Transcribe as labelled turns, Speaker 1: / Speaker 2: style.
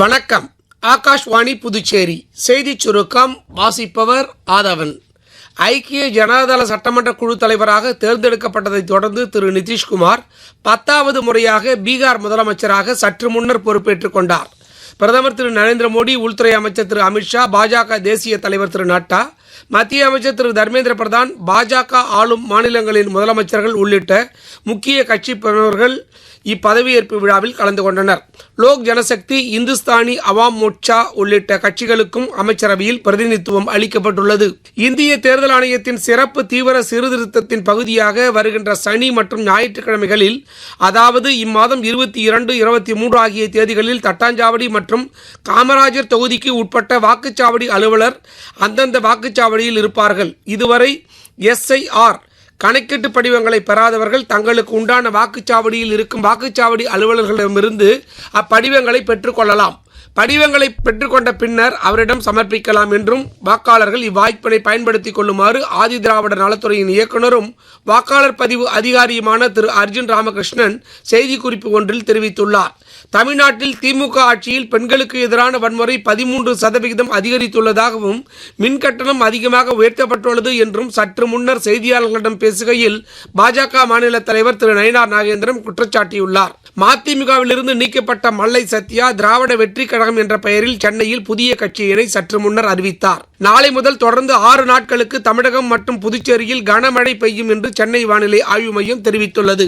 Speaker 1: வணக்கம். ஆகாஷ்வாணி புதுச்சேரி செய்திச் சுருக்கம் வாசிப்பவர் ஆதவன். ஐக்கிய ஜனதாதள சட்டமன்ற குழு தலைவராக தேர்ந்தெடுக்கப்பட்டதைத் தொடர்ந்து திரு நிதிஷ்குமார் 10வது முறையாக பீகார் முதலமைச்சராக சற்று முன்னர் பொறுப்பேற்றுக் கொண்டார். பிரதமர் திரு நரேந்திர மோடி, உள்துறை அமைச்சர் திரு அமித்ஷா, பாஜக தேசிய தலைவர் திரு நட்டா, மத்திய அமைச்சர் திரு தர்மேந்திர பிரதான், பாஜக ஆளும் மாநிலங்களின் முதலமைச்சர்கள் உள்ளிட்ட முக்கிய கட்சி பிரமுகர்கள் இப்பதவியேற்பு விழாவில் கலந்து கொண்டனர். லோக் ஜனசக்தி, இந்துஸ்தானி அவாம் மோர்ச்சா உள்ளிட்ட கட்சிகளுக்கும் அமைச்சரவையில் பிரதிநிதித்துவம் அளிக்கப்பட்டுள்ளது. இந்திய தேர்தல் ஆணையத்தின் சிறப்பு தீவிர சீர்திருத்தத்தின் பகுதியாக வருகின்ற சனி மற்றும் ஞாயிற்றுக்கிழமைகளில், அதாவது இம்மாதம் 22, 23 ஆகிய தேதிகளில் தட்டாஞ்சாவடி மற்றும் காமராஜர் தொகுதிக்கு உட்பட்ட வாக்குச்சாவடி அலுவலர் அந்தந்த வாக்குச்சாவடியில் இருப்பார்கள். இதுவரை SIR கணக்கீட்டு படிவங்களை பெறாதவர்கள் தங்களுக்கு உண்டான வாக்குச்சாவடியில் இருக்கும் வாக்குச்சாவடி அலுவலர்களிடமிருந்து அப்படிவங்களை பெற்றுக்கொள்ளலாம். படிவங்களை பெற்றுக்கொண்ட பின்னர் அவரிடம் சமர்ப்பிக்கலாம் என்றும் வாக்காளர்கள் இவ்வாய்ப்பினை பயன்படுத்திக் கொள்ளுமாறு ஆதி திராவிடர் நலத்துறையின் இயக்குநரும் வாக்காளர் பதிவு அதிகாரியுமான திரு அர்ஜுன் ராமகிருஷ்ணன் செய்திக்குறிப்பு ஒன்றில் தெரிவித்துள்ளார். தமிழ்நாட்டில் திமுக ஆட்சியில் பெண்களுக்கு எதிரான வன்முறை 13% அதிகரித்துள்ளதாகவும் மின்கட்டணம் அதிகமாக உயர்த்தப்பட்டுள்ளது என்றும் சற்று முன்னர் செய்தியாளர்களிடம் பேசுகையில் பாஜக மாநில தலைவர் திரு நயினார் நாகேந்திரன் குற்றச்சாட்டியுள்ளார். மதிமுகவிலிருந்து நீக்கப்பட்ட மல்லை சத்யா திராவிட வெற்றி கழகம் என்ற பெயரில் சென்னையில் புதிய கட்சியினை சற்று முன்னர் அறிவித்தார். நாளை முதல் தொடர்ந்து 6 நாட்களுக்கு தமிழகம் மற்றும் புதுச்சேரியில் கனமழை பெய்யும் என்று சென்னை வானிலை ஆய்வு மையம் தெரிவித்துள்ளது.